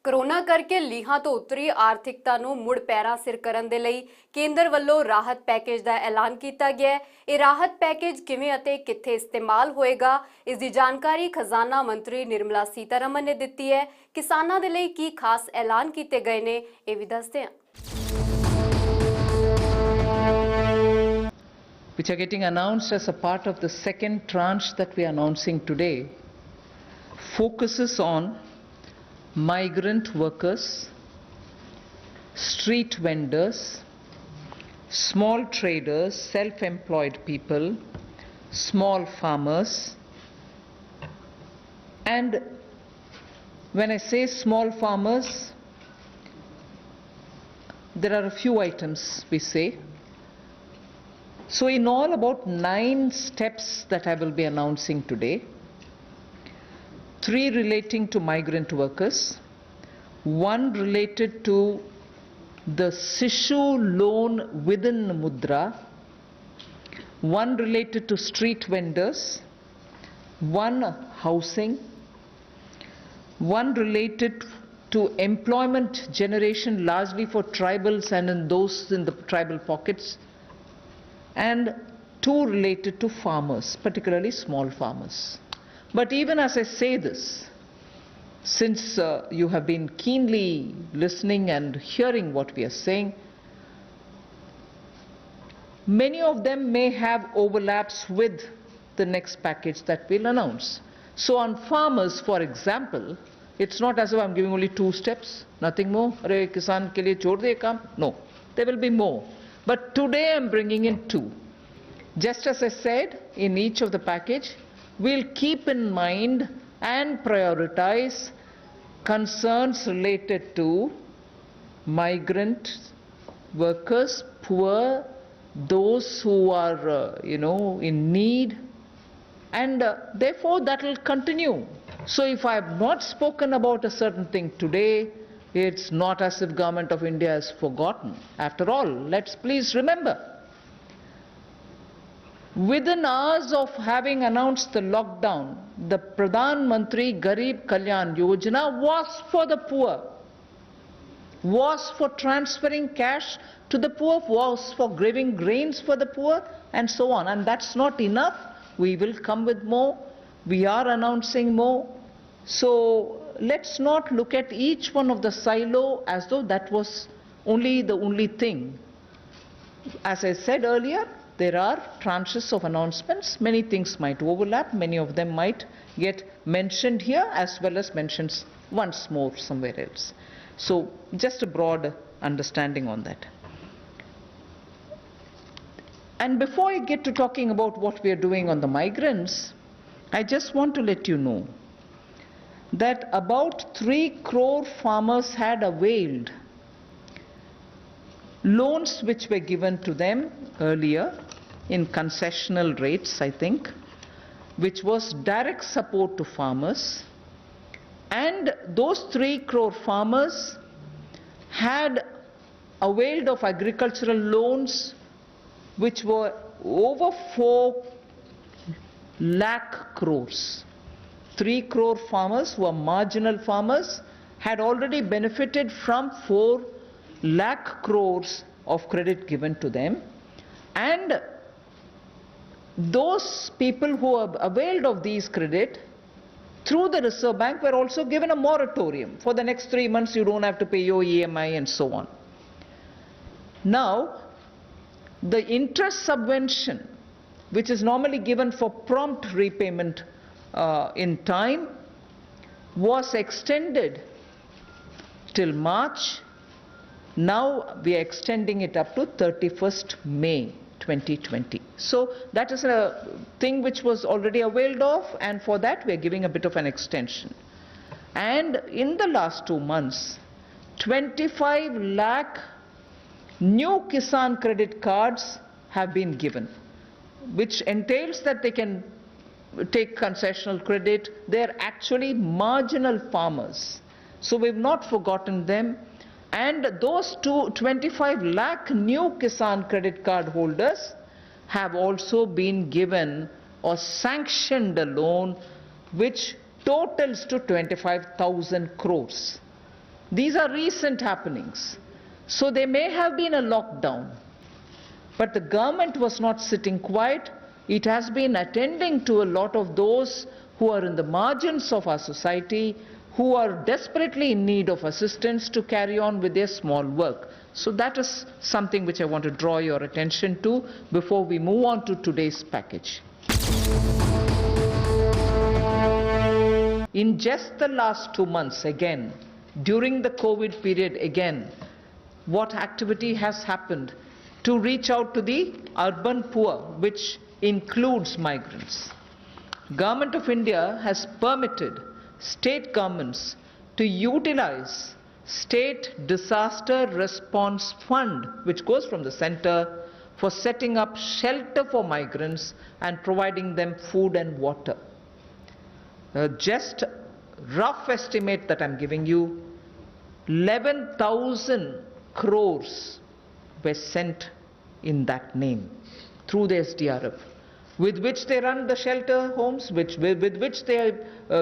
Corona ਕਰਕੇ ਲੀਹਾਂ ਤੋਂ ਉਤਰੀ ਆਰਥਿਕਤਾ ਨੂੰ ਮੁੜ ਪੈਰਾਂ ਸਿਰ ਕਰਨ ਦੇ ਲਈ ਕੇਂਦਰ ਵੱਲੋਂ ਰਾਹਤ ਪੈਕੇਜ ਦਾ ਐਲਾਨ ਕੀਤਾ ਗਿਆ ਹੈ। ਇਹ ਰਾਹਤ ਪੈਕੇਜ ਕਿਵੇਂ ਅਤੇ ਕਿੱਥੇ ਇਸਤੇਮਾਲ ਹੋਏਗਾ, ਇਸ ਦੀ ਜਾਣਕਾਰੀ ਖਜ਼ਾਨਾ ਮੰਤਰੀ ਨਿਰਮਲਾ ਸੀਤਾਰਮਨ ਨੇ ਦਿੱਤੀ ਹੈ। ਕਿਸਾਨਾਂ ਦੇ ਲਈ ਕੀ ਖਾਸ ਐਲਾਨ ਕੀਤੇ ਗਏ ਨੇ, ਇਹ ਵੀ ਦੱਸਦੇ ਹਾਂ। Which are getting announced as a part of the second tranche that we are announcing today, focuses on migrant workers, street vendors, small traders, self-employed people, small farmers. And when I say small farmers, there are a few items we say. So in all, about 9 steps that I will be announcing today. 3 relating to migrant workers, 1 related to the Sishu loan within Mudra, 1 related to street vendors, 1 housing, 1 related to employment generation largely for tribals and in those in the tribal pockets, and 2 related to farmers, particularly small farmers. But even as I say this, since you have been keenly listening and hearing what we are saying, many of them may have overlaps with the next package that we'll announce. So on farmers, for example, it's not as if I'm giving only 2 steps, nothing more. Arey kisan ke liye chhod de kaam. No, there will be more. But today I'm bringing in 2. Just as I said, in each of the package, we'll keep in mind and prioritize concerns related to migrant workers, poor, those who are, in need, and therefore that will continue. So if I have not spoken about a certain thing today, it's not as if Government of India has forgotten. After all, let's please remember, within hours of having announced the lockdown, the Pradhan Mantri Garib Kalyan Yojana was for the poor, was for transferring cash to the poor, was for giving grains for the poor, and so on. And that's not enough. We will come with more. We are announcing more. So let's not look at each one of the silo as though that was the only thing. As I said earlier, there are tranches of announcements. Many things might overlap. Many of them might get mentioned here as well as mentioned once more somewhere else. So just a broad understanding on that. And before I get to talking about what we are doing on the migrants, I just want to let you know that about 3 crore farmers had availed loans which were given to them earlier in concessional rates, I think, which was direct support to farmers. And those 3 crore farmers had availed of agricultural loans which were over 4 lakh crores. 3 crore farmers who are marginal farmers had already benefited from 4 lakh crores of credit given to them, and those people who have availed of these credit through the Reserve Bank were also given a moratorium. For the next 3 months you don't have to pay your EMI and so on. Now, the interest subvention, which is normally given for prompt repayment in time, was extended till March. Now we are extending it up to 31st May 2020. So that is a thing which was already availed of, and for that we are giving a bit of an extension. And in the last 2 months, 25 lakh new Kisan credit cards have been given, which entails that they can take concessional credit. They're actually marginal farmers. So we've not forgotten them. And those 25 lakh new Kisan credit card holders have also been given or sanctioned a loan which totals to 25,000 crores. These are recent happenings. So there may have been a lockdown, but the government was not sitting quiet. It has been attending to a lot of those who are in the margins of our society, who are desperately in need of assistance to carry on with their small work. So that is something which I want to draw your attention to before we move on to today's package. In just the last 2 months, again, during the COVID period, again, what activity has happened to reach out to the urban poor, which includes migrants? Government of India has permitted state governments to utilize State Disaster Response Fund, which goes from the center, for setting up shelter for migrants and providing them food and water. Just rough estimate that I'm giving you, 11,000 crores were sent in that name through the SDRF, with which they run the shelter homes, with which they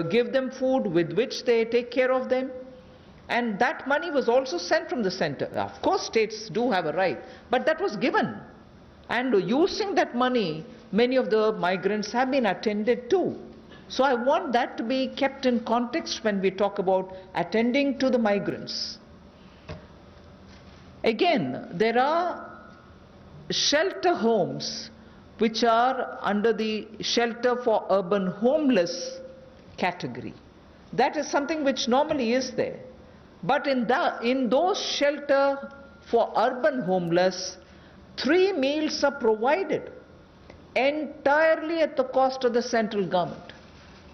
give them food, with which they take care of them. And that money was also sent from the center. Of course, states do have a right, but that was given. And using that money, many of the migrants have been attended to. So I want that to be kept in context when we talk about attending to the migrants. Again, there are shelter homes which are under the shelter for urban homeless category. That is something which normally is there. But in those shelter for urban homeless, 3 meals are provided entirely at the cost of the central government.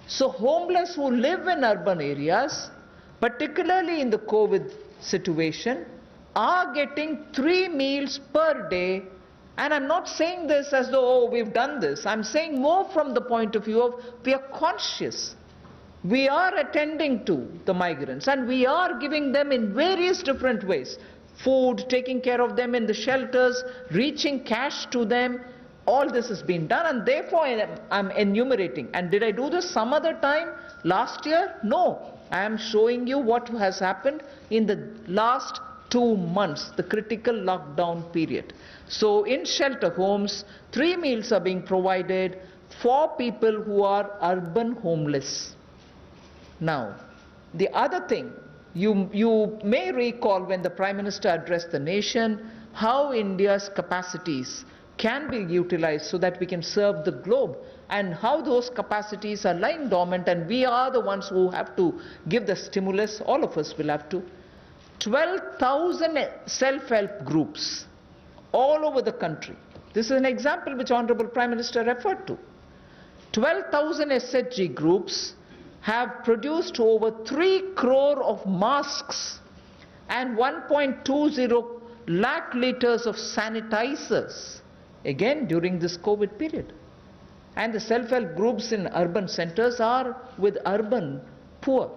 So homeless who live in urban areas, particularly in the COVID situation, are getting 3 meals per day. And I'm not saying this as though, oh, we've done this. I'm saying more from the point of view of we are conscious. We are attending to the migrants and we are giving them in various different ways. Food, taking care of them in the shelters, reaching cash to them. All this has been done, and therefore I'm enumerating. And did I do this some other time last year? No. I am showing you what has happened in the last 2 months, the critical lockdown period. So in shelter homes, 3 meals are being provided for people who are urban homeless. Now, the other thing, you may recall when the Prime Minister addressed the nation, how India's capacities can be utilized so that we can serve the globe, and how those capacities are lying dormant, and we are the ones who have to give the stimulus. All of us will have to. 12,000 self-help groups all over the country. This is an example which Honorable Prime Minister referred to. 12,000 SHG groups have produced over 3 crore of masks and 1.20 lakh liters of sanitizers, again during this COVID period. And the self-help groups in urban centers are with urban poor.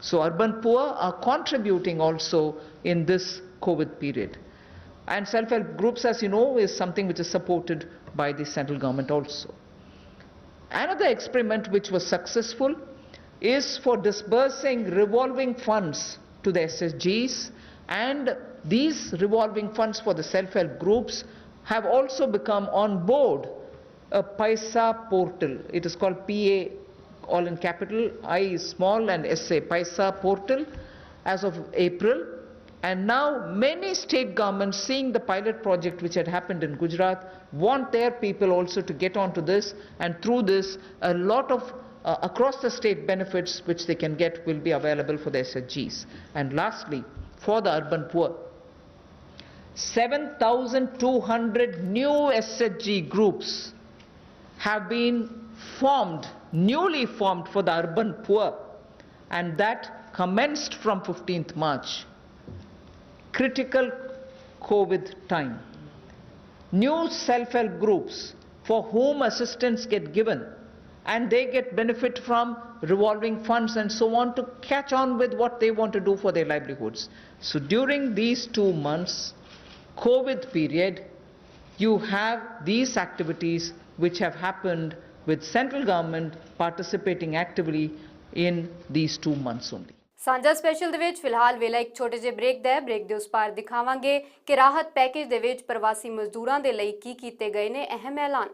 So urban poor are contributing also in this COVID period. And self-help groups, as you know, is something which is supported by the central government also. Another experiment which was successful is for disbursing revolving funds to the SSGs, and these revolving funds for the self-help groups have also become on board a Paisa portal. It is called PA, all in capital, I is small and SA, Paisa portal, as of April. And now many state governments, seeing the pilot project which had happened in Gujarat, want their people also to get onto this, and through this a lot of across the state benefits which they can get will be available for the SHGs. And lastly, for the urban poor, 7,200 new SHG groups have been formed, newly formed for the urban poor, and that commenced from 15th March. Critical COVID time. New self-help groups for whom assistance get given, and they get benefit from revolving funds and so on to catch on with what they want to do for their livelihoods. So during these 2 months, COVID period, you have these activities which have happened with central government participating actively in these 2 months only. ਸਾਂਝਾ special ਦੇ ਵਿੱਚ ਫਿਲਹਾਲ ਵੇਲਾ ਇੱਕ ਛੋਟੇ ਜਿਹੇ break ਦਾ ਹੈ। Break ਦੇ ਉਸ ਪਾਰ ਦਿਖਾਵਾਂਗੇ ਕਿ ਰਾਹਤ ਪੈਕੇਜ ਦੇ ਵਿੱਚ ਪ੍ਰਵਾਸੀ ਮਜ਼ਦੂਰਾਂ ਦੇ ਲਈ ਕੀ ਕੀਤੇ ਗਏ ਨੇ ਅਹਿਮ ਐਲਾਨ।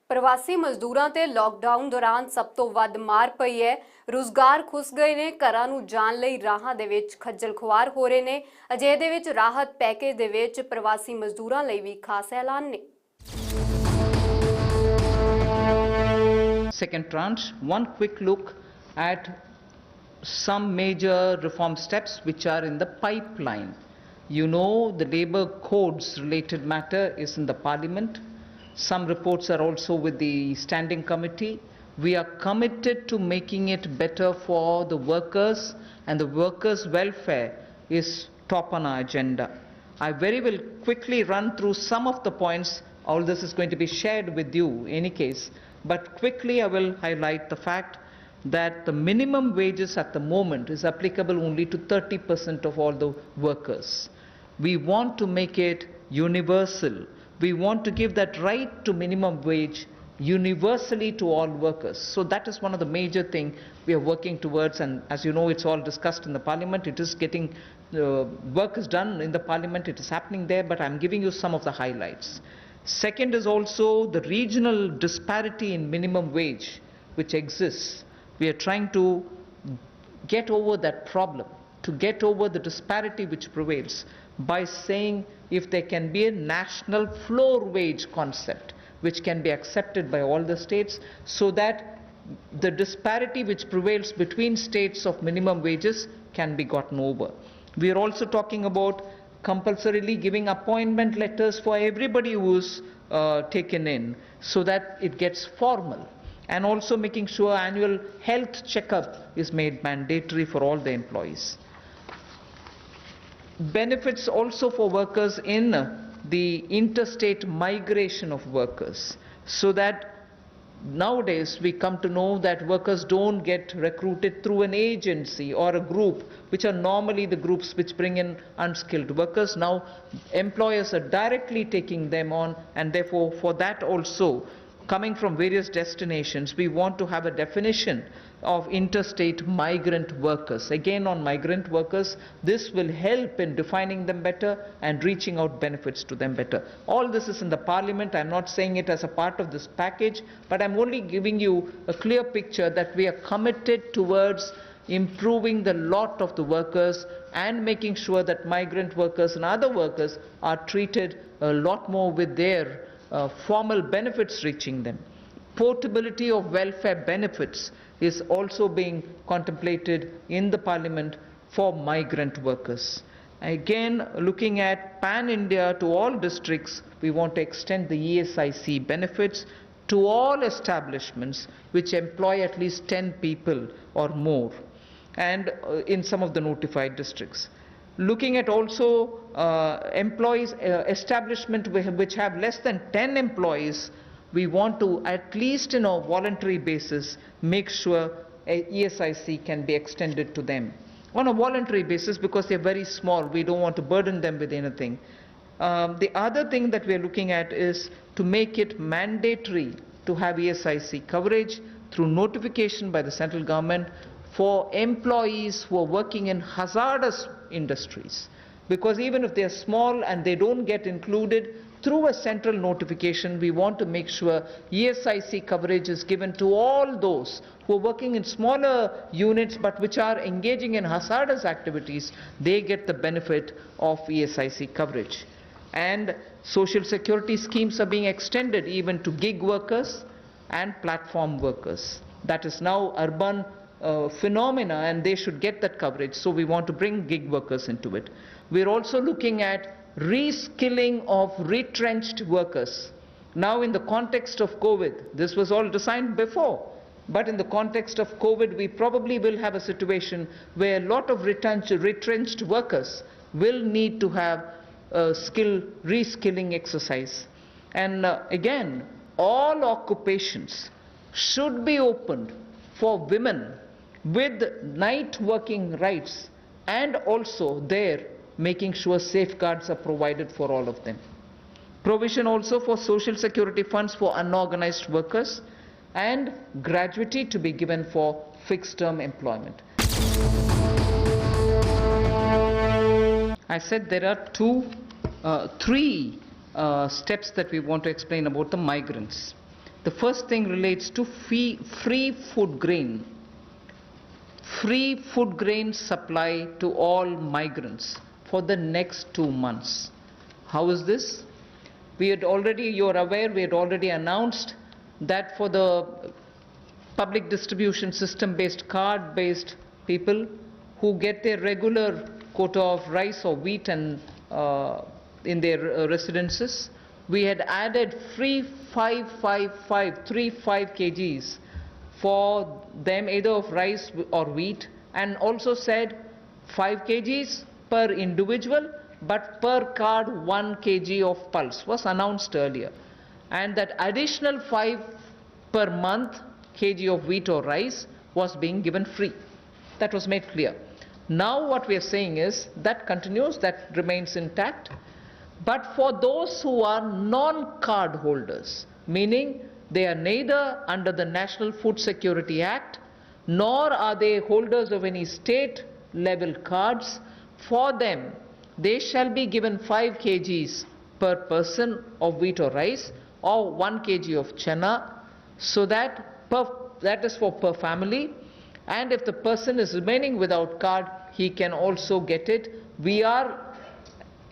ਪ੍ਰਵਾਸੀ ਮਜ਼ਦੂਰਾਂ ਤੇ ਲੋਕਡਾਊਨ ਦੌਰਾਨ ਸਭ ਤੋਂ ਵੱਧ ਮਾਰ ਪਈ ਹੈ। ਰੁਜ਼ਗਾਰ ਖੁੱਸ ਗਏ ਨੇ, ਘਰਾਂ ਨੂੰ ਜਾਣ ਲਈ ਰਾਹਾਂ ਦੇ ਵਿੱਚ ਖੱਜਲ ਖੁਆਰ ਹੋ ਰਹੇ ਨੇ। ਅਜਿਹੇ ਦੇ ਵਿੱਚ ਰਾਹਤ ਪੈਕੇਜ ਦੇ ਵਿੱਚ ਪ੍ਰਵਾਸੀ ਮਜ਼ਦੂਰਾਂ ਲਈ ਵੀ ਖਾਸ ਐਲਾਨ ਨੇ। Second tranche, one quick look at some major reform steps which are in the pipeline. You know, the labour codes related matter is in the parliament. Some reports are also with the standing committee. We are committed to making it better for the workers, and the workers' welfare is top on our agenda. I very will quickly run through some of the points. All this is going to be shared with you in any case, but quickly I will highlight the fact that the minimum wages at the moment is applicable only to 30% of all the workers. We want to make it universal. We want to give that right to minimum wage universally to all workers. So that is one of the major things we are working towards, and as you know, it's all discussed in the parliament. It is getting, work is done in the parliament, it is happening there, but I'm giving you some of the highlights. Second is also the regional disparity in minimum wage which exists. We are trying to get over that problem, to get over the disparity which prevails by saying if there can be a national floor wage concept which can be accepted by all the states, so that the disparity which prevails between states of minimum wages can be gotten over. We are also talking about compulsorily giving appointment letters for everybody who is taken in, so that it gets formal, and also making sure annual health checkup is made mandatory for all the employees. Benefits also for workers in the interstate migration of workers, so that nowadays we come to know that workers don't get recruited through an agency or a group, which are normally the groups which bring in unskilled workers. Now employers are directly taking them on, and therefore for that also, coming from various destinations, we want to have a definition of interstate migrant workers. Again, on migrant workers, this will help in defining them better and reaching out benefits to them better. All this is in the parliament. I'm not saying it as a part of this package, but I'm only giving you a clear picture that we are committed towards improving the lot of the workers and making sure that migrant workers and other workers are treated a lot more with their formal benefits reaching them. Portability of welfare benefits is also being contemplated in the parliament for migrant workers. Again, looking at pan-India to all districts, we want to extend the ESIC benefits to all establishments which employ at least 10 people or more, and in some of the notified districts. Looking at also employees, establishment which have less than 10 employees, we want to, at least in a voluntary basis, make sure ESIC can be extended to them on a voluntary basis, because they're very small. We don't want to burden them with anything. The other thing that we're looking at is to make it mandatory to have ESIC coverage through notification by the central government for employees who are working in hazardous industries, because even if they are small and they don't get included through a central notification, we want to make sure ESIC coverage is given to all those who are working in smaller units but which are engaging in hazardous activities. They get the benefit of ESIC coverage. And social security schemes are being extended even to gig workers and platform workers. That is now urban phenomena, and they should get that coverage. So we want to bring gig workers into it. We're also looking at reskilling of retrenched workers. Now in the context of COVID, this was all designed before, but in the context of COVID, we probably will have a situation where a lot of retrenched workers will need to have a reskilling exercise. And again, all occupations should be opened for women with night working rights, and also there making sure safeguards are provided for all of them. Provision also for social security funds for unorganized workers and gratuity to be given for fixed term employment. I said there are three steps that we want to explain about the migrants. The first thing relates to free food grain. Free food grain supply to all migrants for the next 2 months. How is this? You're aware, we had already announced that for the public distribution system based, card based people who get their regular quota of rice or wheat and in their residences, we had added free 5 kgs for them, either of rice or wheat, and also said 5 kgs per individual, but per card 1 kg of pulse was announced earlier, and that additional 5 per month kg of wheat or rice was being given free. That was made clear. Now what we are saying is that continues, that remains intact, but for those who are non-card holders, meaning they are neither under the National Food Security Act nor are they holders of any state level cards, for them they shall be given 5 kgs per person of wheat or rice or 1 kg of chana, so that is for per family, and if the person is remaining without card, he can also get it. We are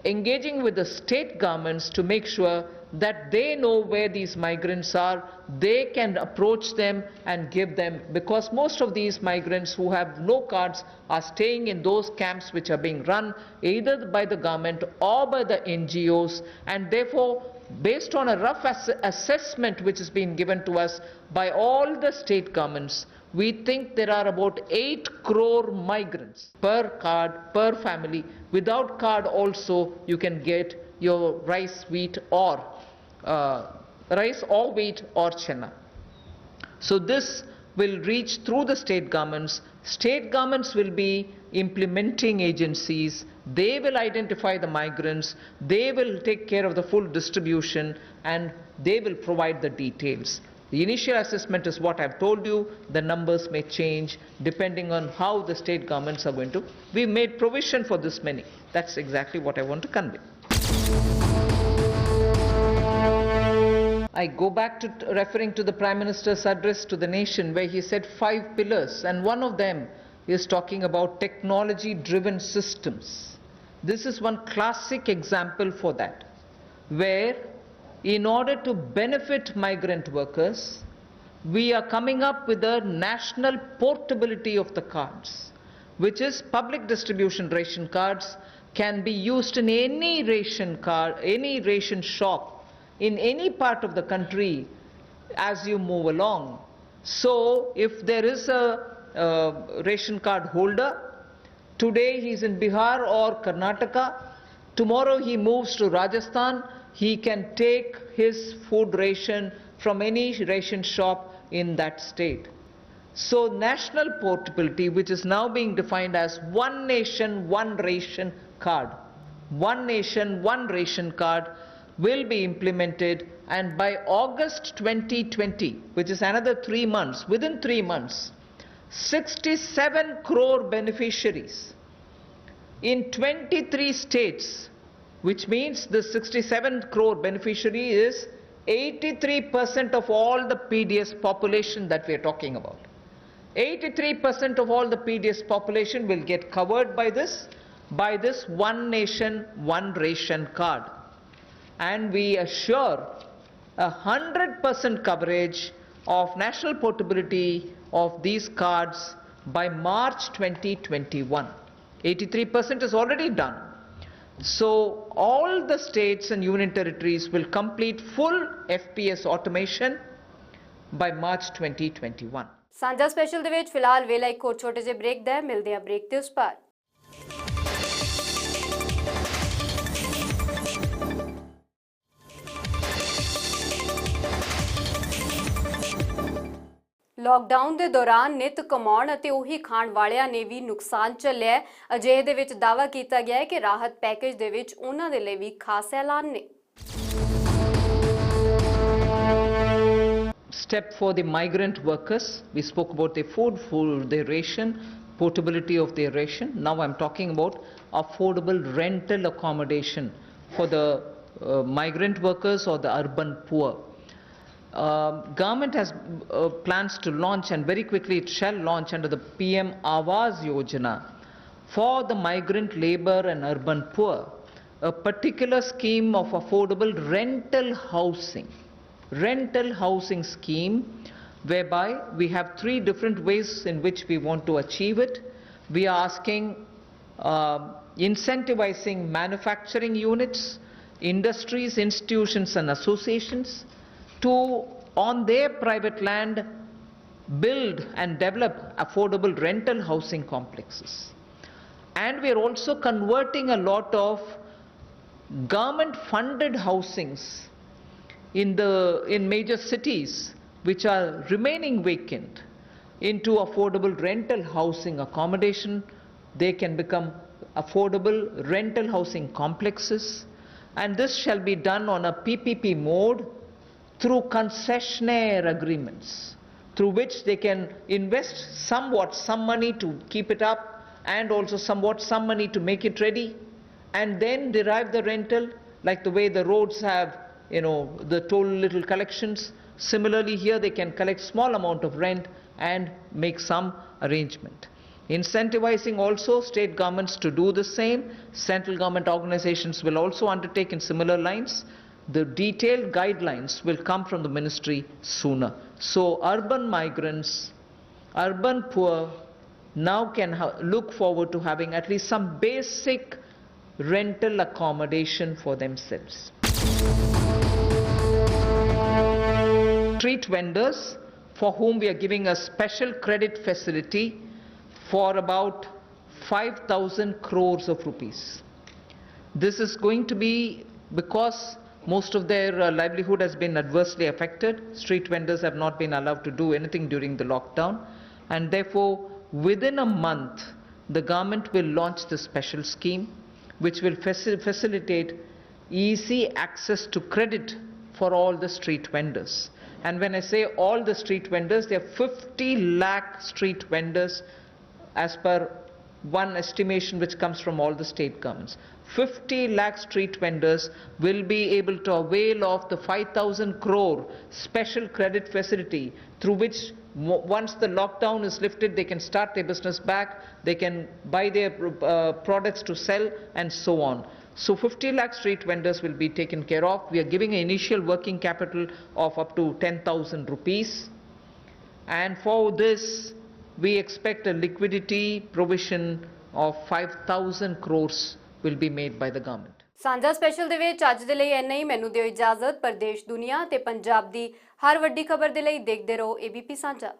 engaging with the state governments to make sure that they know where these migrants are, they can approach them and give them, because most of these migrants who have no cards are staying in those camps which are being run either by the government or by the NGOs, and therefore, based on a rough assessment which has been given to us by all the state governments, we think there are about 8 crore migrants per card, per family. Without card also, you can get your rice, wheat or wheat or chana. So this will reach through the state governments. State governments will be implementing agencies. They will identify the migrants. They will take care of the full distribution, and they will provide the details. The initial assessment is what I've told you. The numbers may change depending on how the state governments are going to. We've made provision for this many. That's exactly what I want to convey. I go back to referring to the Prime Minister's address to the nation, where he said 5 pillars, and one of them is talking about technology-driven systems. This is one classic example for that, where in order to benefit migrant workers, we are coming up with a national portability of the cards, which is public distribution ration cards can be used in any ration card, any ration shop in any part of the country as you move along. So if there is a ration card holder, today he is in Bihar or Karnataka, tomorrow he moves to Rajasthan, he can take his food ration from any ration shop in that state. So national portability, which is now being defined as one nation, one ration card. One nation, one ration card will be implemented, and by August 2020, which is another 3 months, within 3 months, 67 crore beneficiaries in 23 states, which means the 67 crore beneficiary is 83% of all the PDS population that we are talking about. 83% of all the PDS population will get covered by this one nation, one ration card. And we assure 100% coverage of national portability of these cards by March 2021. 83% is already done. So all the states and union territories will complete full FPS automation by March 2021. ਸਾਂਝਾ special ਦੇ ਵਿੱਚ ਫਿਲਹਾਲ ਵੇਲਾ ਇੱਕ ਹੋਰ ਛੋਟੇ ਜਿਹੇ break ਦਾ ਹੈ। ਮਿਲਦੇ ਹਾਂ ਬ੍ਰੇਕ ਤੇ ਉਸ ਪਾਰ। ਲੌਕਡਾਊਨ ਦੇ ਦੌਰਾਨ ਨਿਤ ਕਮਾਉਣ ਅਤੇ ਉਹੀ ਖਾਣ ਵਾਲਿਆਂ ਨੇ ਵੀ ਨੁਕਸਾਨ ਝੱਲਿਆ ਹੈ। ਅਜਿਹੇ ਦੇ ਵਿੱਚ ਦਾਅਵਾ ਕੀਤਾ ਗਿਆ ਹੈ ਕਿ ਰਾਹਤ ਪੈਕੇਜ ਦੇ ਵਿੱਚ ਉਹਨਾਂ ਦੇ ਲਈ ਵੀ ਖਾਸ ਐਲਾਨ ਨੇ। Step for the migrant workers. We spoke about their food, their ration, portability of their ration. Now I'm talking about affordable rental accommodation for the migrant workers or the urban poor. Government has plans to launch, and very quickly it shall launch under the PM Awas Yojana for the migrant labor and urban poor, a particular scheme of affordable rental housing scheme, whereby we have three different ways in which we want to achieve it. We are asking incentivizing manufacturing units, industries, institutions and associations to, on their private land, build and develop affordable rental housing complexes. And we are also converting a lot of government funded housings in major cities which are remaining vacant into affordable rental housing accommodation. They can become affordable rental housing complexes, and this shall be done on a PPP mode through concessionaire agreements, through which they can invest somewhat some money to keep it up and also somewhat some money to make it ready, and then derive the rental, like the way the roads have, the toll little collections. Similarly here they can collect small amount of rent and make some arrangement. Incentivizing also state governments to do the same. Central government organizations will also undertake in similar lines. The detailed guidelines will come from the ministry sooner. So urban migrants, urban poor now can look forward to having at least some basic rental accommodation for themselves. Street vendors, for whom we are giving a special credit facility for about 5,000 crores of rupees. This is going to be because most of their livelihood has been adversely affected. Street vendors have not been allowed to do anything during the lockdown, and therefore within a month the government will launch this special scheme which will facilitate easy access to credit for all the street vendors. And when I say all the street vendors, there are 50 lakh street vendors as per one estimation which comes from all the state governments. 50 lakh street vendors will be able to avail of the 5,000 crore special credit facility, through which once the lockdown is lifted they can start their business back, they can buy their products to sell and so on. So 50 lakh street vendors will be taken care of. We are giving an initial working capital of up to 10,000 rupees, and for this we expect a liquidity provision of 5,000 crores will be made by the government. ਸਾਂਝਾ special ਦੇ ਵਿੱਚ ਅੱਜ ਦੇ ਲਈ ਇੰਨਾ ਹੀ। ਮੈਨੂੰ ਦਿਓ ਇਜਾਜ਼ਤ। ਪ੍ਰਦੇਸ਼ ਦੁਨੀਆ ਤੇ ਪੰਜਾਬ ਦੀ ਹਰ ਵੱਡੀ ਖਬਰ ਦੇ ਲਈ ਦੇਖਦੇ ਰਹੋ ABP ਸਾਂਝਾ।